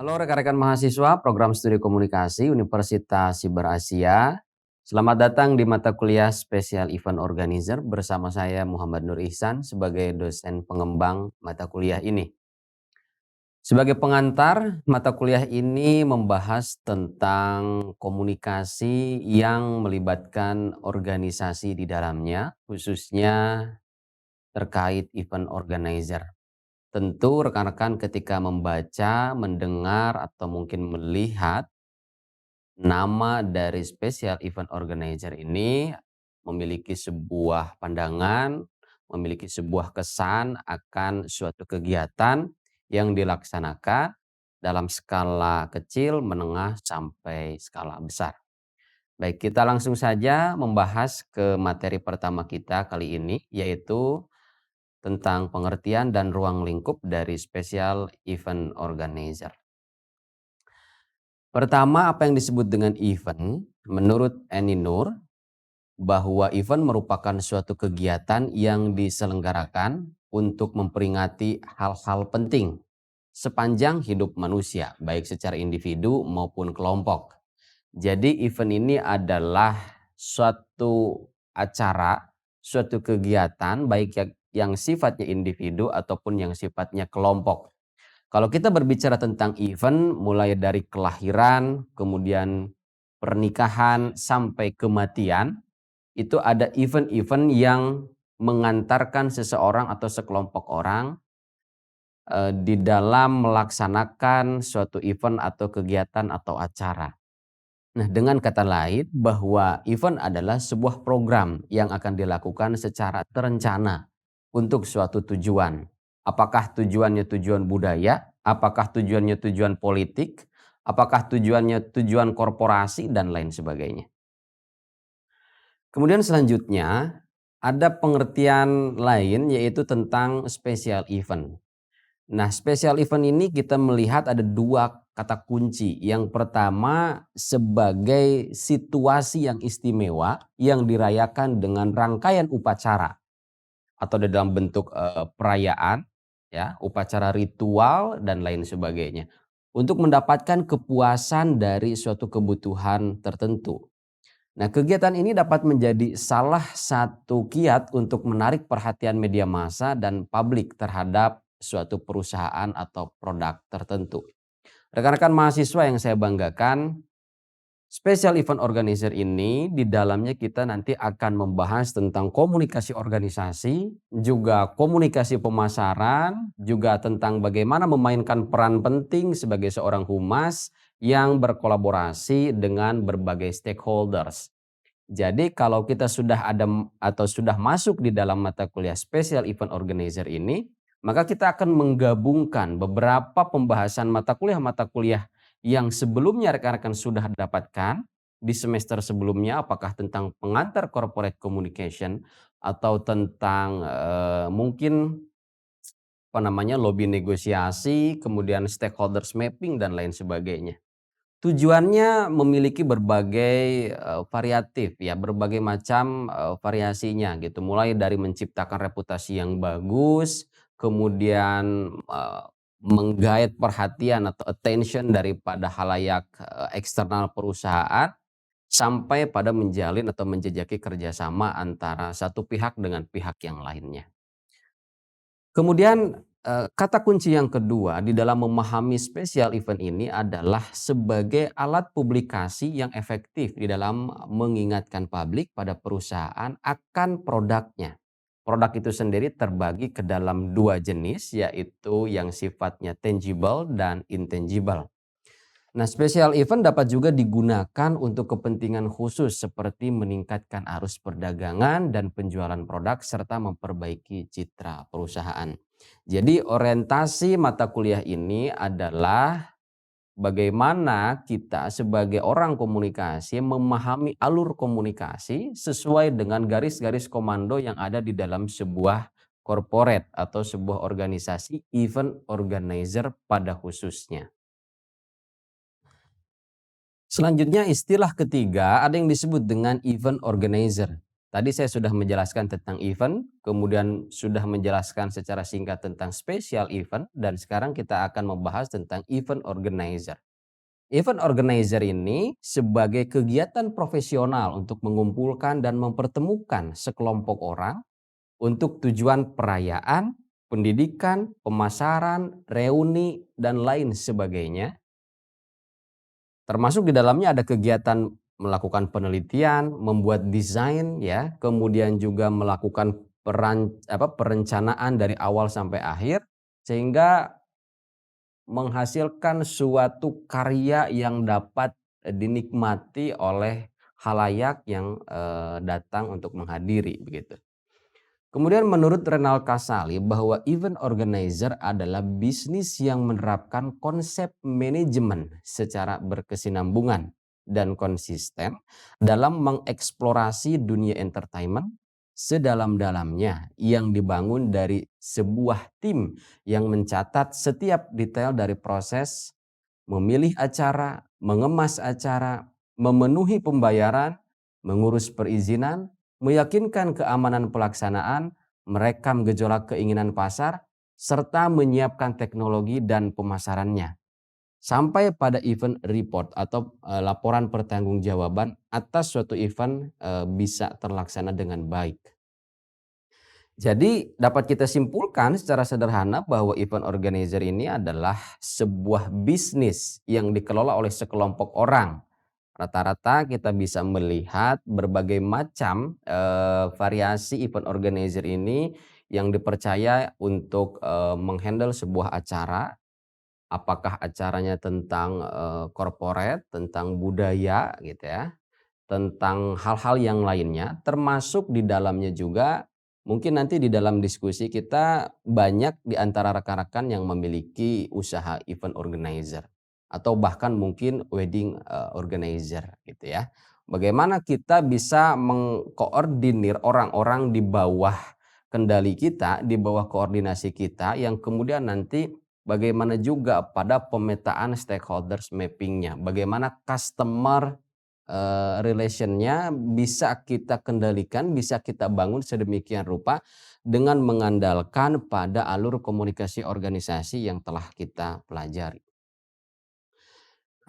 Halo rekan-rekan mahasiswa program studi komunikasi Universitas Siber Asia. Selamat datang di mata kuliah spesial event organizer bersama saya Muhammad Nur Ihsan sebagai dosen pengembang mata kuliah ini. Sebagai pengantar, mata kuliah ini membahas tentang komunikasi yang melibatkan organisasi di dalamnya, khususnya terkait event organizer. Tentu rekan-rekan ketika membaca, mendengar, atau mungkin melihat nama dari special event organizer ini memiliki sebuah pandangan, memiliki sebuah kesan akan suatu kegiatan yang dilaksanakan dalam skala kecil, menengah, sampai skala besar. Baik, kita langsung saja membahas ke materi pertama kita kali ini, yaitu tentang pengertian dan ruang lingkup dari special event organizer. Pertama, apa yang disebut dengan event? Menurut Annie Nur, bahwa event merupakan suatu kegiatan yang diselenggarakan untuk memperingati hal-hal penting sepanjang hidup manusia, baik secara individu maupun kelompok. Jadi event ini adalah suatu acara, suatu kegiatan baik yang sifatnya individu ataupun yang sifatnya kelompok. Kalau kita berbicara tentang event mulai dari kelahiran, kemudian pernikahan sampai kematian, itu ada event-event yang mengantarkan seseorang atau sekelompok orang di dalam melaksanakan suatu event atau kegiatan atau acara. Nah, dengan kata lain bahwa event adalah sebuah program yang akan dilakukan secara terencana untuk suatu tujuan. Apakah tujuannya tujuan budaya? Apakah tujuannya tujuan politik? Apakah tujuannya tujuan korporasi dan lain sebagainya. Kemudian selanjutnya ada pengertian lain yaitu tentang special event. Nah, special event ini kita melihat ada dua kata kunci. Yang pertama sebagai situasi yang istimewa yang dirayakan dengan rangkaian upacara atau dalam bentuk perayaan, ya, upacara ritual dan lain sebagainya. Untuk mendapatkan kepuasan dari suatu kebutuhan tertentu. Nah, kegiatan ini dapat menjadi salah satu kiat untuk menarik perhatian media massa dan publik terhadap suatu perusahaan atau produk tertentu. Rekan-rekan mahasiswa yang saya banggakan, special event organizer ini di dalamnya kita nanti akan membahas tentang komunikasi organisasi, juga komunikasi pemasaran, juga tentang bagaimana memainkan peran penting sebagai seorang humas yang berkolaborasi dengan berbagai stakeholders. Jadi kalau kita sudah ada atau sudah masuk di dalam mata kuliah special event organizer ini, maka kita akan menggabungkan beberapa pembahasan mata kuliah yang sebelumnya rekan-rekan sudah dapatkan di semester sebelumnya, apakah tentang pengantar corporate communication atau tentang mungkin lobby negosiasi, kemudian stakeholders mapping dan lain sebagainya. Tujuannya memiliki berbagai variatif ya, berbagai macam variasinya gitu. Mulai dari menciptakan reputasi yang bagus, kemudian menggait perhatian atau attention daripada halayak eksternal perusahaan, sampai pada menjalin atau menjejaki kerjasama antara satu pihak dengan pihak yang lainnya. Kemudian kata kunci yang kedua di dalam memahami special event ini adalah sebagai alat publikasi yang efektif di dalam mengingatkan publik pada perusahaan akan produknya. Produk itu sendiri terbagi ke dalam dua jenis, yaitu yang sifatnya tangible dan intangible. Nah, special event dapat juga digunakan untuk kepentingan khusus seperti meningkatkan arus perdagangan dan penjualan produk serta memperbaiki citra perusahaan. Jadi orientasi mata kuliah ini adalah bagaimana kita sebagai orang komunikasi memahami alur komunikasi sesuai dengan garis-garis komando yang ada di dalam sebuah corporate atau sebuah organisasi event organizer pada khususnya. Selanjutnya istilah ketiga ada yang disebut dengan event organizer. Tadi saya sudah menjelaskan tentang event, kemudian sudah menjelaskan secara singkat tentang special event, dan sekarang kita akan membahas tentang event organizer. Event organizer ini sebagai kegiatan profesional untuk mengumpulkan dan mempertemukan sekelompok orang untuk tujuan perayaan, pendidikan, pemasaran, reuni, dan lain sebagainya. Termasuk di dalamnya ada kegiatan melakukan penelitian, membuat desain ya, kemudian juga melakukan perencanaan dari awal sampai akhir sehingga menghasilkan suatu karya yang dapat dinikmati oleh khalayak yang datang untuk menghadiri begitu. Kemudian menurut Renal Kasali bahwa event organizer adalah bisnis yang menerapkan konsep manajemen secara berkesinambungan dan konsisten dalam mengeksplorasi dunia entertainment sedalam-dalamnya yang dibangun dari sebuah tim yang mencatat setiap detail dari proses memilih acara, mengemas acara, memenuhi pembayaran, mengurus perizinan, meyakinkan keamanan pelaksanaan, merekam gejolak keinginan pasar, serta menyiapkan teknologi dan pemasarannya. Sampai pada event report atau laporan pertanggungjawaban atas suatu event bisa terlaksana dengan baik. Jadi dapat kita simpulkan secara sederhana bahwa event organizer ini adalah sebuah bisnis yang dikelola oleh sekelompok orang. Rata-rata kita bisa melihat berbagai macam variasi event organizer ini yang dipercaya untuk menghandle sebuah acara. Apakah acaranya tentang corporate, tentang budaya gitu ya, tentang hal-hal yang lainnya, termasuk di dalamnya juga mungkin nanti di dalam diskusi kita banyak di antara rekan-rekan yang memiliki usaha event organizer atau bahkan mungkin wedding organizer gitu ya. Bagaimana kita bisa mengkoordinir orang-orang di bawah kendali kita, di bawah koordinasi kita yang kemudian nanti bagaimana juga pada pemetaan stakeholders mappingnya, bagaimana customer relationnya bisa kita kendalikan, bisa kita bangun sedemikian rupa dengan mengandalkan pada alur komunikasi organisasi yang telah kita pelajari.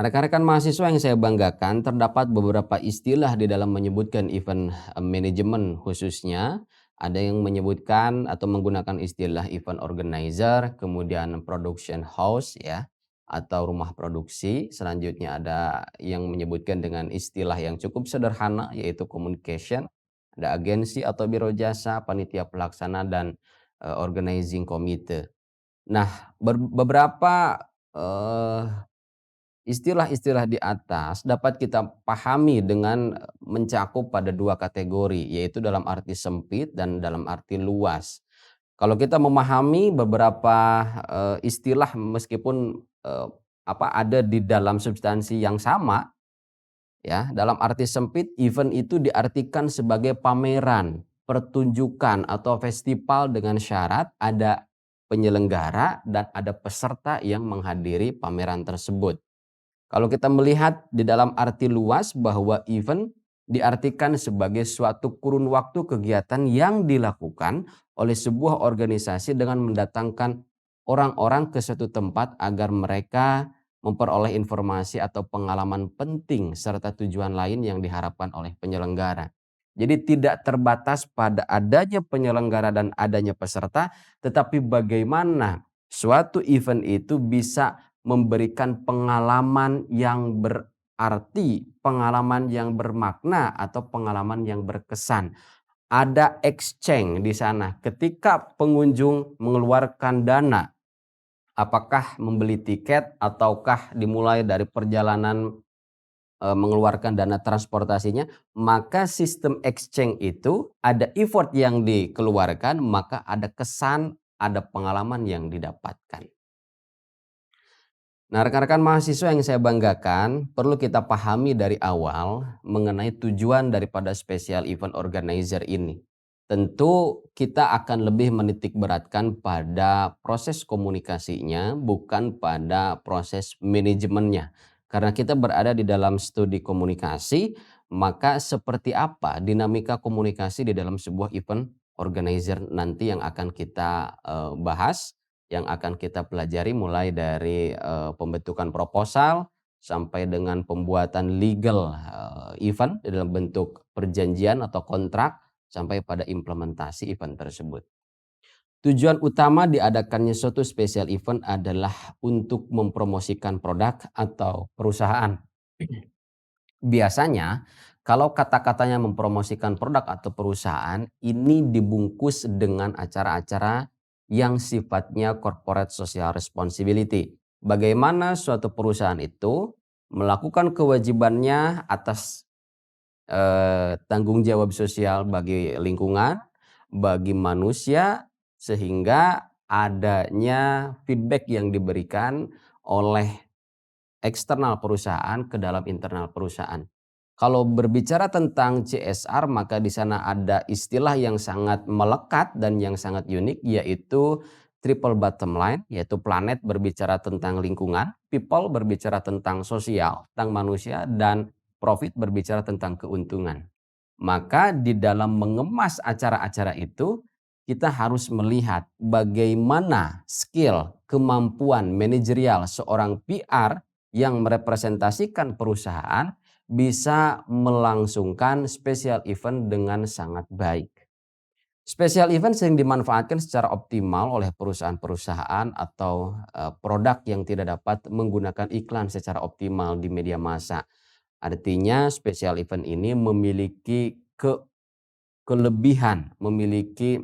Rekan-rekan mahasiswa yang saya banggakan, terdapat beberapa istilah di dalam menyebutkan event manajemen khususnya. Ada yang menyebutkan atau menggunakan istilah event organizer, kemudian production house ya, atau rumah produksi. Selanjutnya ada yang menyebutkan dengan istilah yang cukup sederhana yaitu communication. Ada agensi atau biro jasa, panitia pelaksana, dan organizing committee. Nah, beberapa istilah-istilah di atas dapat kita pahami dengan mencakup pada dua kategori, yaitu dalam arti sempit dan dalam arti luas. Kalau kita memahami beberapa istilah meskipun ada di dalam substansi yang sama, ya, dalam arti sempit event itu diartikan sebagai pameran, pertunjukan atau festival dengan syarat ada penyelenggara dan ada peserta yang menghadiri pameran tersebut. Kalau kita melihat di dalam arti luas bahwa event diartikan sebagai suatu kurun waktu kegiatan yang dilakukan oleh sebuah organisasi dengan mendatangkan orang-orang ke suatu tempat agar mereka memperoleh informasi atau pengalaman penting serta tujuan lain yang diharapkan oleh penyelenggara. Jadi tidak terbatas pada adanya penyelenggara dan adanya peserta, tetapi bagaimana suatu event itu bisa memberikan pengalaman yang berarti, pengalaman yang bermakna atau pengalaman yang berkesan. Ada exchange di sana ketika pengunjung mengeluarkan dana, apakah membeli tiket ataukah dimulai dari perjalanan mengeluarkan dana transportasinya, maka sistem exchange itu ada effort yang dikeluarkan, maka ada kesan, ada pengalaman yang didapatkan. Nah, rekan-rekan mahasiswa yang saya banggakan, perlu kita pahami dari awal mengenai tujuan daripada special event organizer ini. Tentu kita akan lebih menitik beratkan pada proses komunikasinya, bukan pada proses manajemennya. Karena kita berada di dalam studi komunikasi, Maka seperti apa dinamika komunikasi di dalam sebuah event organizer nanti yang akan kita bahas, yang akan kita pelajari mulai dari pembentukan proposal sampai dengan pembuatan legal event dalam bentuk perjanjian atau kontrak sampai pada implementasi event tersebut. Tujuan utama diadakannya suatu special event adalah untuk mempromosikan produk atau perusahaan. Biasanya kalau kata-katanya mempromosikan produk atau perusahaan ini dibungkus dengan acara-acara yang sifatnya corporate social responsibility. Bagaimana suatu perusahaan itu melakukan kewajibannya atas tanggung jawab sosial bagi lingkungan, bagi manusia, sehingga adanya feedback yang diberikan oleh eksternal perusahaan ke dalam internal perusahaan. Kalau berbicara tentang CSR maka di sana ada istilah yang sangat melekat dan yang sangat unik yaitu triple bottom line, yaitu planet berbicara tentang lingkungan, people berbicara tentang sosial, tentang manusia, dan profit berbicara tentang keuntungan. Maka di dalam mengemas acara-acara itu kita harus melihat bagaimana skill, kemampuan manajerial seorang PR yang merepresentasikan perusahaan bisa melangsungkan special event dengan sangat baik. Special event sering dimanfaatkan secara optimal oleh perusahaan-perusahaan atau produk yang tidak dapat menggunakan iklan secara optimal di media massa. Artinya special event ini memiliki kelebihan, memiliki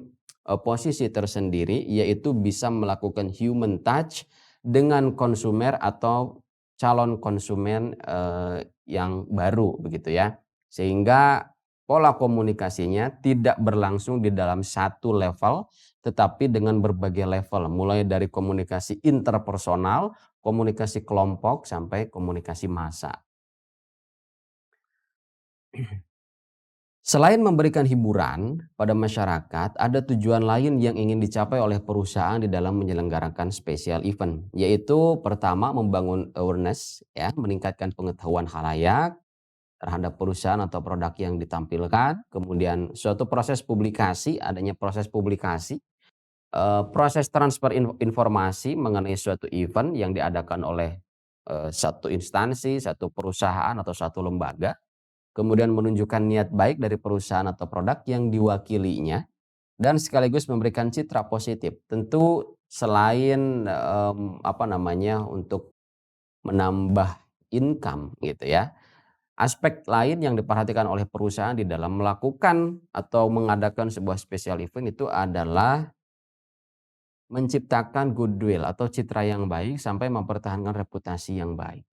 posisi tersendiri yaitu bisa melakukan human touch dengan konsumer atau calon konsumen yang baru begitu ya. Sehingga pola komunikasinya tidak berlangsung di dalam satu level tetapi dengan berbagai level mulai dari komunikasi interpersonal, komunikasi kelompok sampai komunikasi massa. Selain memberikan hiburan pada masyarakat, ada tujuan lain yang ingin dicapai oleh perusahaan di dalam menyelenggarakan special event, yaitu pertama membangun awareness, ya, meningkatkan pengetahuan khalayak terhadap perusahaan atau produk yang ditampilkan, kemudian suatu proses publikasi, adanya proses publikasi, proses transfer informasi mengenai suatu event yang diadakan oleh satu instansi, satu perusahaan atau satu lembaga. Kemudian menunjukkan niat baik dari perusahaan atau produk yang diwakilinya dan sekaligus memberikan citra positif. Tentu selain untuk menambah income gitu ya. Aspek lain yang diperhatikan oleh perusahaan di dalam melakukan atau mengadakan sebuah special event itu adalah menciptakan goodwill atau citra yang baik sampai mempertahankan reputasi yang baik.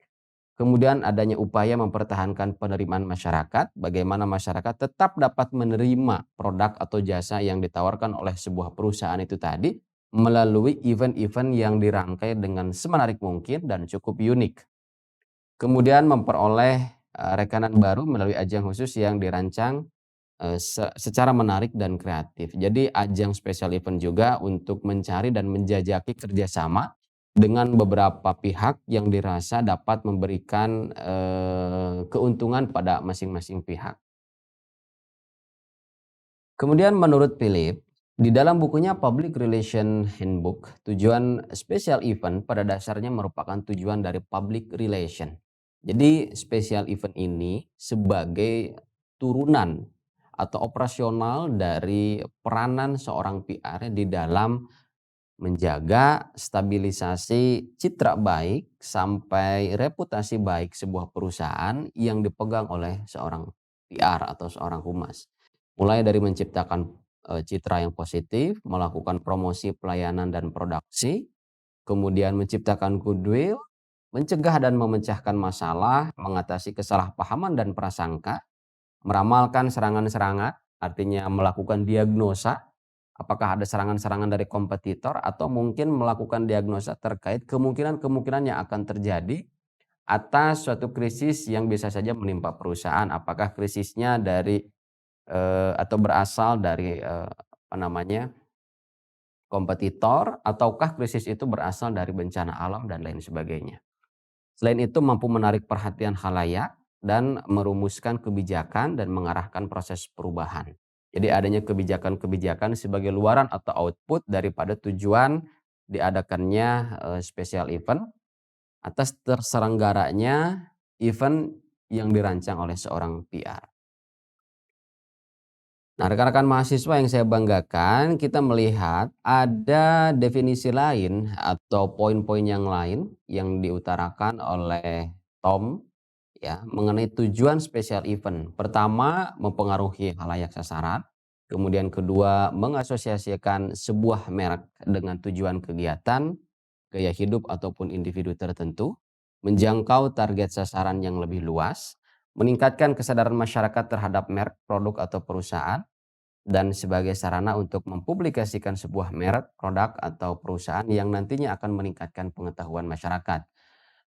Kemudian adanya upaya mempertahankan penerimaan masyarakat, bagaimana masyarakat tetap dapat menerima produk atau jasa yang ditawarkan oleh sebuah perusahaan itu tadi melalui event-event yang dirangkai dengan semenarik mungkin dan cukup unik. Kemudian memperoleh rekanan baru melalui ajang khusus yang dirancang secara menarik dan kreatif. Jadi ajang special event juga untuk mencari dan menjajaki kerjasama dengan beberapa pihak yang dirasa dapat memberikan keuntungan pada masing-masing pihak. Kemudian menurut Philip, di dalam bukunya Public Relation Handbook, tujuan special event pada dasarnya merupakan tujuan dari public relation. Jadi special event ini sebagai turunan atau operasional dari peranan seorang PR di dalam menjaga stabilisasi citra baik sampai reputasi baik sebuah perusahaan yang dipegang oleh seorang PR atau seorang humas. Mulai dari menciptakan citra yang positif, melakukan promosi pelayanan dan produksi, kemudian menciptakan goodwill, mencegah dan memecahkan masalah, mengatasi kesalahpahaman dan prasangka, meramalkan serangan-serangan, artinya melakukan diagnosa apakah ada serangan-serangan dari kompetitor atau mungkin melakukan diagnosa terkait kemungkinan-kemungkinan yang akan terjadi atas suatu krisis yang bisa saja menimpa perusahaan. Apakah krisisnya dari atau berasal dari kompetitor ataukah krisis itu berasal dari bencana alam dan lain sebagainya. Selain itu mampu menarik perhatian khalayak, dan merumuskan kebijakan dan mengarahkan proses perubahan. Jadi adanya kebijakan-kebijakan sebagai luaran atau output daripada tujuan diadakannya special event atas terselenggaranya event yang dirancang oleh seorang PR. Nah, rekan-rekan mahasiswa yang saya banggakan, kita melihat ada definisi lain atau poin-poin yang lain yang diutarakan oleh Tom ya mengenai tujuan special event. Pertama, mempengaruhi khalayak sasaran. Kemudian kedua, mengasosiasikan sebuah merek dengan tujuan kegiatan, gaya hidup ataupun individu tertentu, menjangkau target sasaran yang lebih luas, meningkatkan kesadaran masyarakat terhadap merek, produk atau perusahaan, dan sebagai sarana untuk mempublikasikan sebuah merek, produk atau perusahaan yang nantinya akan meningkatkan pengetahuan masyarakat.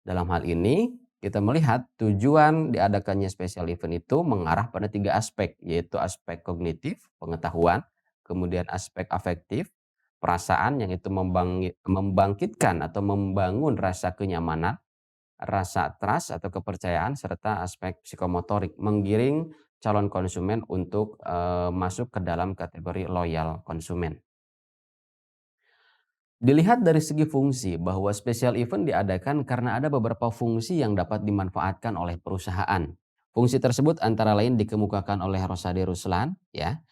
Dalam hal ini, kita melihat tujuan diadakannya special event itu mengarah pada 3 aspek, yaitu aspek kognitif, pengetahuan, kemudian aspek afektif, perasaan yang itu membangkitkan atau membangun rasa kenyamanan, rasa trust atau kepercayaan, serta aspek psikomotorik, menggiring calon konsumen untuk masuk ke dalam kategori loyal konsumen. Dilihat dari segi fungsi bahwa special event diadakan karena ada beberapa fungsi yang dapat dimanfaatkan oleh perusahaan. Fungsi tersebut antara lain dikemukakan oleh Rosade Ruslan ya.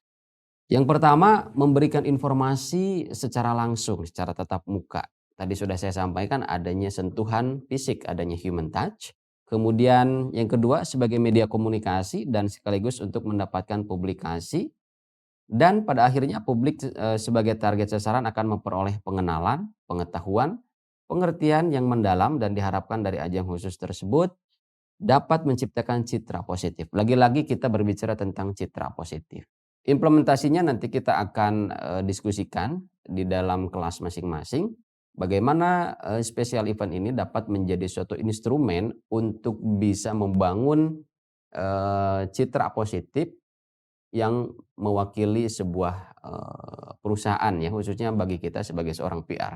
Yang pertama, memberikan informasi secara langsung, secara tatap muka. Tadi sudah saya sampaikan adanya sentuhan fisik, adanya human touch. Kemudian yang kedua sebagai media komunikasi dan sekaligus untuk mendapatkan publikasi, dan pada akhirnya publik sebagai target sasaran akan memperoleh pengenalan, pengetahuan, pengertian yang mendalam dan diharapkan dari ajang khusus tersebut dapat menciptakan citra positif. Lagi-lagi kita berbicara tentang citra positif. Implementasinya nanti kita akan diskusikan di dalam kelas masing-masing. Bagaimana special event ini dapat menjadi suatu instrumen untuk bisa membangun citra positif yang mewakili sebuah perusahaan ya, khususnya bagi kita sebagai seorang PR.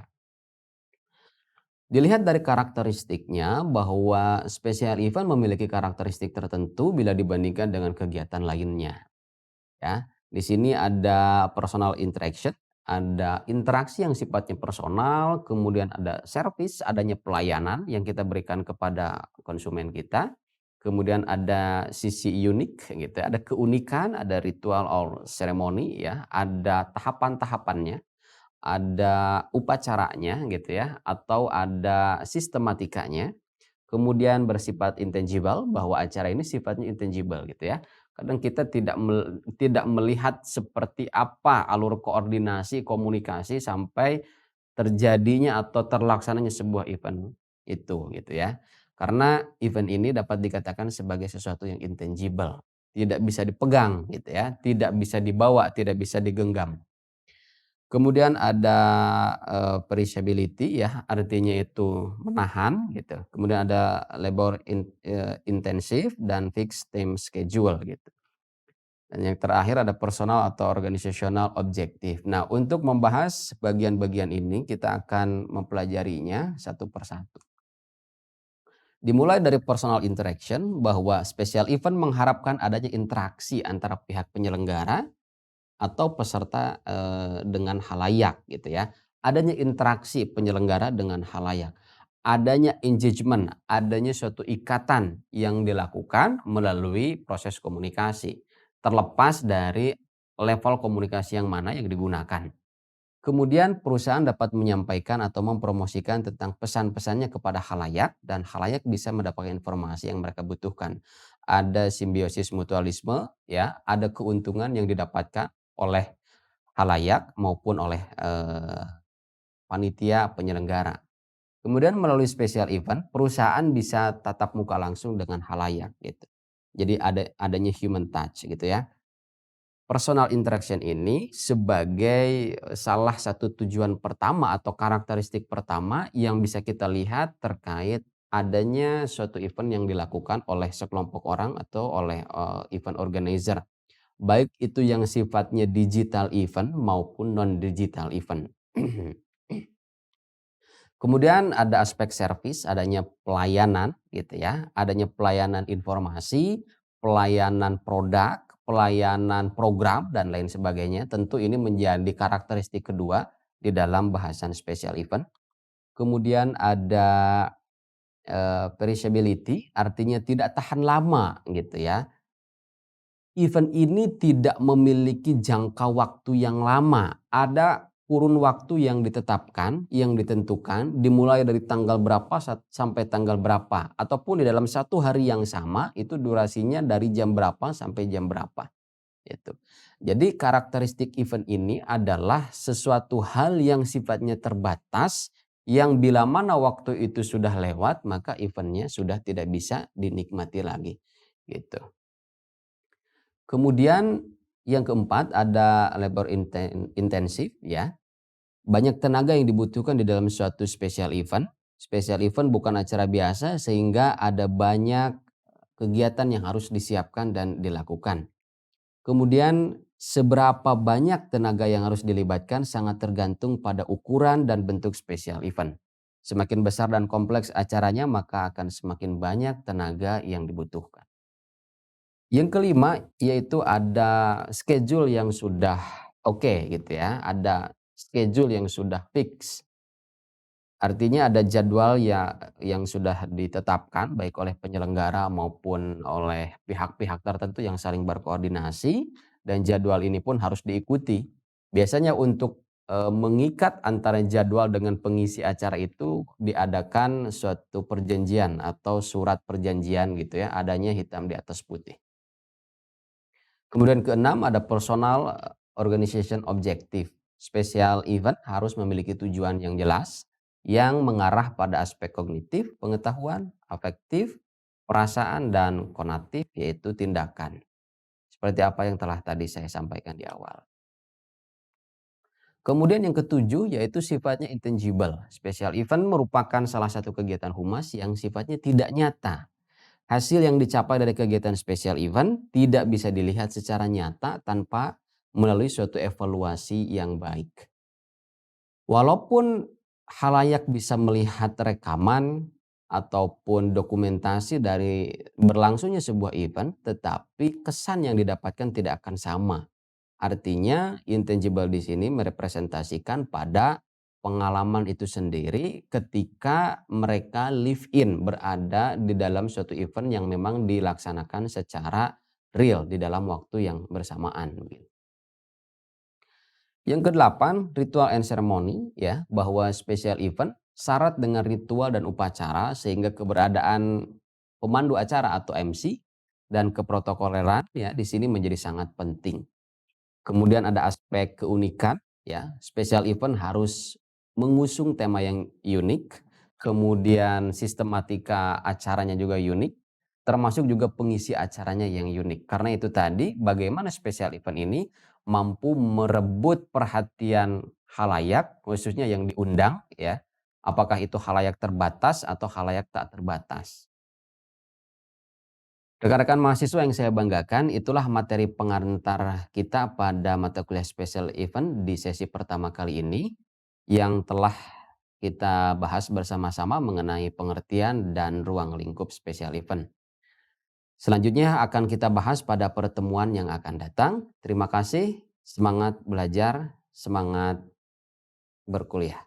Dilihat dari karakteristiknya bahwa special event memiliki karakteristik tertentu bila dibandingkan dengan kegiatan lainnya ya. Di sini ada personal interaction, ada interaksi yang sifatnya personal, kemudian ada service, adanya pelayanan yang kita berikan kepada konsumen kita. Kemudian ada sisi unik gitu, ada keunikan, ada ritual or ceremony ya, ada tahapan-tahapannya, ada upacaranya gitu ya, atau ada sistematikanya. Kemudian bersifat intangible, bahwa acara ini sifatnya intangible gitu ya. Kadang kita tidak melihat seperti apa alur koordinasi, komunikasi sampai terjadinya atau terlaksananya sebuah event itu gitu ya. Karena event ini dapat dikatakan sebagai sesuatu yang intangible, tidak bisa dipegang gitu ya, tidak bisa dibawa, tidak bisa digenggam. Kemudian ada perishability ya, artinya itu menahan gitu. Kemudian ada labor intensif dan fixed time schedule gitu. Dan yang terakhir ada personal atau organisational objektif. Nah, untuk membahas bagian-bagian ini kita akan mempelajarinya satu persatu. Dimulai dari personal interaction bahwa special event mengharapkan adanya interaksi antara pihak penyelenggara atau peserta dengan halayak gitu ya. Adanya interaksi penyelenggara dengan halayak. Adanya engagement, adanya suatu ikatan yang dilakukan melalui proses komunikasi. Terlepas dari level komunikasi yang mana yang digunakan. Kemudian perusahaan dapat menyampaikan atau mempromosikan tentang pesan-pesannya kepada khalayak dan khalayak bisa mendapatkan informasi yang mereka butuhkan. Ada simbiosis mutualisme ya, ada keuntungan yang didapatkan oleh khalayak maupun oleh panitia penyelenggara. Kemudian melalui special event perusahaan bisa tatap muka langsung dengan khalayak gitu. Jadi adanya human touch gitu ya. Personal interaction ini sebagai salah satu tujuan pertama atau karakteristik pertama yang bisa kita lihat terkait adanya suatu event yang dilakukan oleh sekelompok orang atau oleh event organizer. Baik itu yang sifatnya digital event maupun non digital event. Kemudian ada aspek service, adanya pelayanan gitu ya, adanya pelayanan informasi, pelayanan produk, pelayanan program dan lain sebagainya. Tentu ini menjadi karakteristik kedua di dalam bahasan special event. Kemudian ada perishability, artinya tidak tahan lama gitu ya. Event ini tidak memiliki jangka waktu yang lama. Ada kurun waktu yang ditetapkan, yang ditentukan, dimulai dari tanggal berapa sampai tanggal berapa. Ataupun di dalam satu hari yang sama, itu durasinya dari jam berapa sampai jam berapa. Gitu. Jadi karakteristik event ini adalah sesuatu hal yang sifatnya terbatas, yang bila mana waktu itu sudah lewat, maka eventnya sudah tidak bisa dinikmati lagi. Gitu. Kemudian yang keempat ada labor intensif ya. Banyak tenaga yang dibutuhkan di dalam suatu special event. Special event bukan acara biasa sehingga ada banyak kegiatan yang harus disiapkan dan dilakukan. Kemudian seberapa banyak tenaga yang harus dilibatkan sangat tergantung pada ukuran dan bentuk special event. Semakin besar dan kompleks acaranya maka akan semakin banyak tenaga yang dibutuhkan. Yang kelima yaitu ada schedule yang sudah oke gitu ya, ada schedule yang sudah fix. Artinya ada jadwal ya yang sudah ditetapkan baik oleh penyelenggara maupun oleh pihak-pihak tertentu yang saling berkoordinasi dan jadwal ini pun harus diikuti. Biasanya untuk mengikat antara jadwal dengan pengisi acara itu diadakan suatu perjanjian atau surat perjanjian gitu ya, adanya hitam di atas putih. Kemudian keenam ada personal organization objective. Special event harus memiliki tujuan yang jelas yang mengarah pada aspek kognitif, pengetahuan, afektif, perasaan, dan konatif yaitu tindakan. Seperti apa yang telah tadi saya sampaikan di awal. Kemudian yang ketujuh yaitu sifatnya intangible. Special event merupakan salah satu kegiatan humas yang sifatnya tidak nyata. Hasil yang dicapai dari kegiatan special event tidak bisa dilihat secara nyata tanpa melalui suatu evaluasi yang baik. Walaupun halayak bisa melihat rekaman ataupun dokumentasi dari berlangsungnya sebuah event, tetapi kesan yang didapatkan tidak akan sama. Artinya intangible di sini merepresentasikan pada pengalaman itu sendiri ketika mereka live in, berada di dalam suatu event yang memang dilaksanakan secara real di dalam waktu yang bersamaan. Yang kedelapan, ritual and ceremony ya, bahwa special event syarat dengan ritual dan upacara sehingga keberadaan pemandu acara atau MC dan keprotokoleran ya di sini menjadi sangat penting. Kemudian ada aspek keunikan ya, special event harus mengusung tema yang unik, kemudian sistematika acaranya juga unik, termasuk juga pengisi acaranya yang unik. Karena itu tadi bagaimana special event ini mampu merebut perhatian halayak khususnya yang diundang ya. Apakah itu halayak terbatas atau halayak tak terbatas. Rekan-rekan mahasiswa yang saya banggakan, itulah materi pengantar kita pada mata kuliah special event di sesi pertama kali ini yang telah kita bahas bersama-sama mengenai pengertian dan ruang lingkup special event. Selanjutnya akan kita bahas pada pertemuan yang akan datang. Terima kasih, semangat belajar, semangat berkuliah.